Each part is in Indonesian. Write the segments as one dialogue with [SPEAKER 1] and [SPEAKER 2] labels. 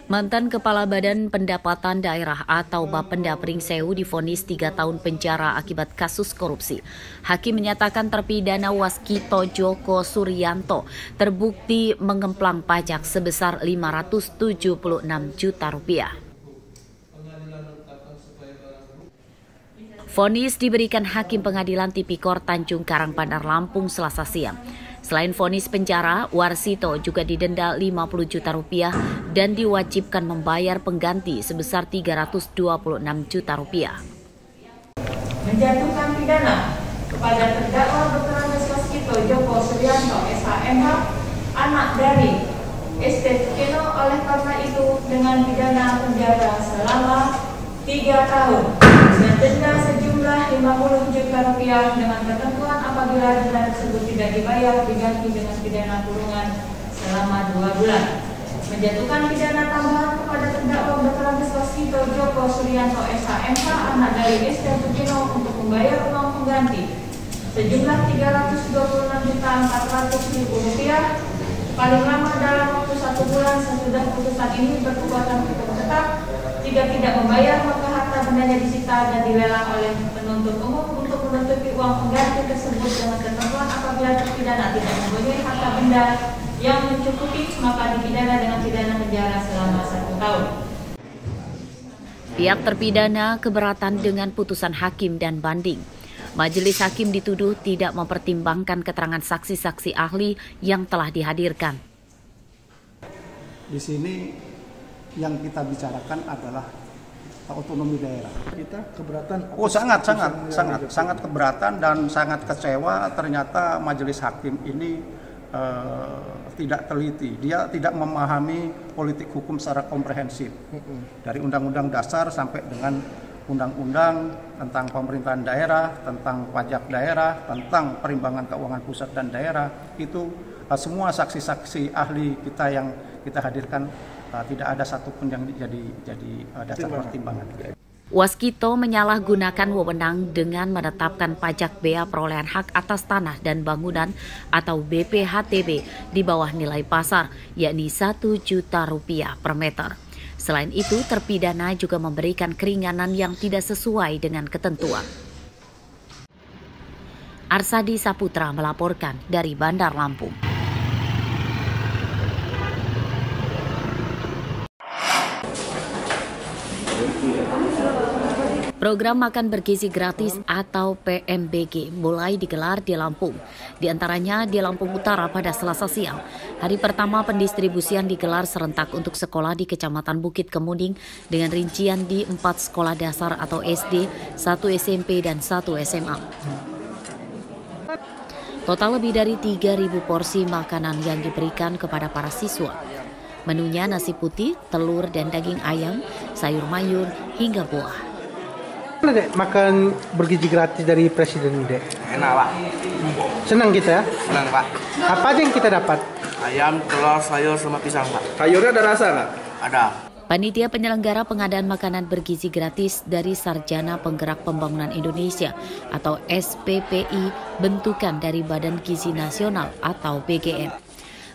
[SPEAKER 1] Mantan Kepala Badan Pendapatan Daerah atau Bapenda Pringsewu divonis 3 tahun penjara akibat kasus korupsi. Hakim menyatakan terpidana Waskito Joko Suryanto terbukti mengemplang pajak sebesar Rp576 juta. Vonis diberikan Hakim Pengadilan Tipikor Tanjung Karang Bandar Lampung Selasa siang. Selain vonis penjara, Warsito juga didenda Rp50 juta dan diwajibkan membayar pengganti sebesar Rp326 juta.
[SPEAKER 2] Menjatuhkan pidana kepada terdakwa Dr. Andes Waskito Joko Suryanto SHMH, anak dari ST Tukino, oleh karena itu dengan pidana penjara selama 3 tahun dan denda sejumlah Rp50 juta dengan ketentuan apabila denda tersebut tidak dibayar diganti dengan pidana kurungan selama 2 bulan. Menjatuhkan pidana tambahan kepada terdakwa Dr. Andes Waskito Joko Suryanto SHMH, anak dari ST Tukino, untuk membayar uang pengganti sejumlah Rp326.400.000 paling lama dalam waktu 1 bulan sesudah putusan ini berkekuatan hukum tetap. Jika tidak membayar, maka harta bendanya disita dan dilelang oleh penuntut umum untuk menutupi uang pengganti tersebut dengan ketentuan apabila terpidana tidak mempunyai harta benda yang mencukupi, maka dipidana dengan pidana penjara selama 1 tahun.
[SPEAKER 1] Pihak terpidana keberatan dengan putusan hakim dan banding. Majelis hakim dituduh tidak mempertimbangkan keterangan saksi-saksi ahli yang telah dihadirkan.
[SPEAKER 3] Di sini yang kita bicarakan adalah otonomi daerah.
[SPEAKER 4] Kita keberatan.
[SPEAKER 3] Sangat keberatan dan sangat kecewa. Ternyata majelis hakim ini tidak teliti. Dia tidak memahami politik hukum secara komprehensif. Dari Undang-Undang Dasar sampai dengan Undang-Undang tentang pemerintahan daerah, tentang pajak daerah, tentang perimbangan keuangan pusat dan daerah, itu semua saksi-saksi ahli kita yang kita hadirkan tidak ada satupun yang jadi dasar pertimbangan.
[SPEAKER 1] Waskito menyalahgunakan wewenang dengan menetapkan pajak bea perolehan hak atas tanah dan bangunan atau BPHTB di bawah nilai pasar, yakni Rp1 juta per meter. Selain itu, terpidana juga memberikan keringanan yang tidak sesuai dengan ketentuan. Arsadi Saputra melaporkan dari Bandar Lampung. Program makan bergizi gratis atau PMBG mulai digelar di Lampung. Di antaranya di Lampung Utara pada Selasa siang. Hari pertama pendistribusian digelar serentak untuk sekolah di Kecamatan Bukit Kemuning dengan rincian di 4 sekolah dasar atau SD, 1 SMP, dan 1 SMA. Total lebih dari 3.000 porsi makanan yang diberikan kepada para siswa. Menunya nasi putih, telur dan daging ayam, sayur mayur, hingga buah.
[SPEAKER 4] Dek, makan bergizi gratis dari Presiden, Dek.
[SPEAKER 5] Enak, Pak.
[SPEAKER 4] Senang kita ya?
[SPEAKER 5] Senang, Pak.
[SPEAKER 4] Apa aja yang kita dapat?
[SPEAKER 5] Ayam, telur, sayur, sama pisang, Pak.
[SPEAKER 4] Sayurnya ada rasa nggak?
[SPEAKER 5] Ada.
[SPEAKER 1] Panitia penyelenggara pengadaan makanan bergizi gratis dari Sarjana Penggerak Pembangunan Indonesia atau SPPI bentukan dari Badan Gizi Nasional atau BGN.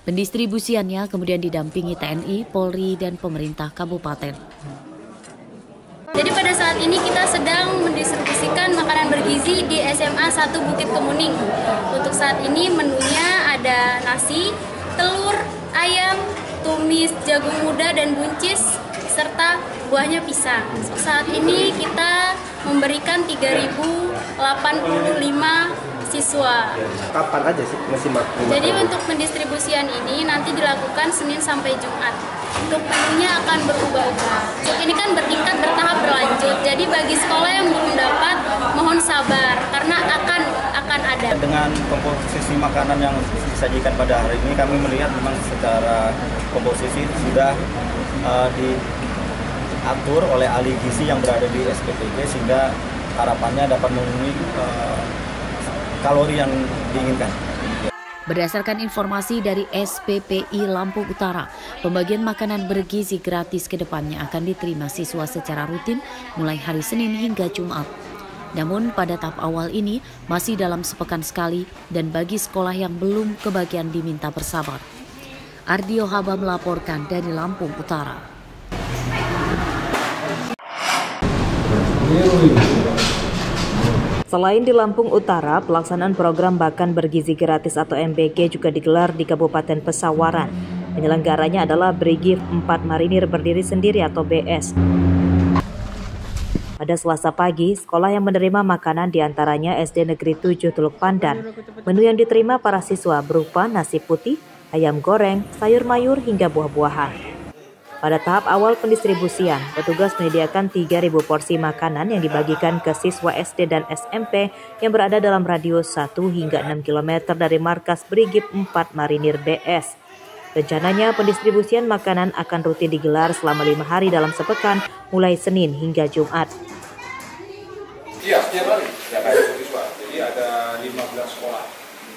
[SPEAKER 1] Pendistribusiannya kemudian didampingi TNI, Polri, dan pemerintah kabupaten.
[SPEAKER 6] Jadi pada saat ini kita sedang mendistribusikan makanan bergizi di SMA 1 Bukit Kemuning. Untuk saat ini menunya ada nasi, telur, ayam, tumis jagung muda dan buncis, serta buahnya pisang. Saat ini kita memberikan 3.085 siswa.
[SPEAKER 4] Kapan aja sih masih makan?
[SPEAKER 6] Jadi untuk pendistribusian ini nanti dilakukan Senin sampai Jumat. Untuk menunya akan berubah-ubah. Ini kan bertingkat, bertahap, berlanjut. Jadi bagi sekolah yang belum dapat, mohon sabar karena akan ada.
[SPEAKER 7] Dengan komposisi makanan yang disajikan pada hari ini, kami melihat memang secara komposisi sudah diatur oleh ahli gizi yang berada di SPPG sehingga harapannya dapat memenuhi kalori yang diinginkan.
[SPEAKER 1] Berdasarkan informasi dari SPPI Lampung Utara, pembagian makanan bergizi gratis ke depannya akan diterima siswa secara rutin mulai hari Senin hingga Jumat. Namun pada tahap awal ini masih dalam sepekan sekali dan bagi sekolah yang belum kebagian diminta bersabar. Ardio Haba melaporkan dari Lampung Utara.
[SPEAKER 8] Selain di Lampung Utara, pelaksanaan program Makan Bergizi Gratis atau MBG juga digelar di Kabupaten Pesawaran. Penyelenggaranya adalah Brigif 4 Marinir Berdiri Sendiri atau BS. Pada Selasa pagi, sekolah yang menerima makanan diantaranya SD Negeri 7 Teluk Pandan. Menu yang diterima para siswa berupa nasi putih, ayam goreng, sayur mayur hingga buah-buahan. Pada tahap awal pendistribusian, petugas menyediakan 3.000 porsi makanan yang dibagikan ke siswa SD dan SMP yang berada dalam radius 1 hingga 6 km dari markas Brigif 4 Marinir BS. Rencananya pendistribusian makanan akan rutin digelar selama 5 hari dalam sepekan, mulai Senin hingga Jumat.
[SPEAKER 9] Iya, setiap hari, setiap hari siswa. Jadi ada 15 sekolah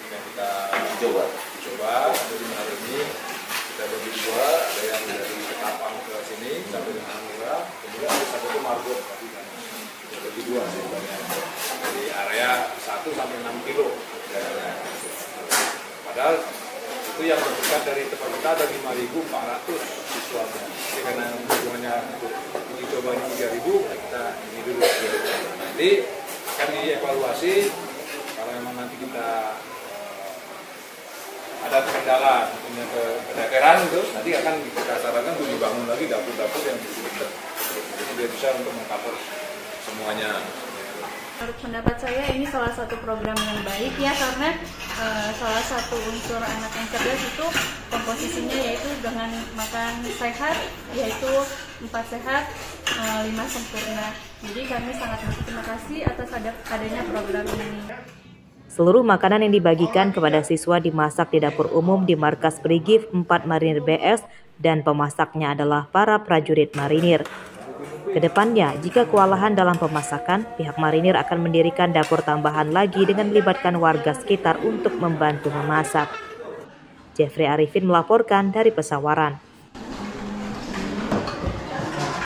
[SPEAKER 9] yang kita coba. Jadi hari ini kita bagi dua, ada yang dari Ketapang ke sini sampai dengan Hanura, kemudian ada satu itu Margot, kita bagi dua sih banyak. Dari area 1 sampai 6 kilo. Padahal itu yang berdekat dari tempat kita ada 5.400 siswanya. Jadi karena hubungannya untuk uji coba ini 3.000, kita ini dulu. Nanti akan dievaluasi kalau memang nanti kita ada kendala punya kedaerahan itu, nanti akan kita sarankan untuk dibangun lagi dapur-dapur yang dekat. Jadi dia bisa untuk mengcover semuanya.
[SPEAKER 10] Menurut pendapat saya ini salah satu program yang baik ya, karena salah satu unsur anak yang cerdas itu komposisinya yaitu dengan makan sehat, yaitu 4 sehat, 5 sempurna. Jadi kami sangat berterima kasih atas adanya program ini.
[SPEAKER 8] Seluruh makanan yang dibagikan kepada siswa dimasak di dapur umum di markas Brigif 4 Marinir BS dan pemasaknya adalah para prajurit marinir. Kedepannya, jika kewalahan dalam pemasakan, pihak marinir akan mendirikan dapur tambahan lagi dengan melibatkan warga sekitar untuk membantu memasak. Jeffrey Arifin melaporkan dari Pesawaran.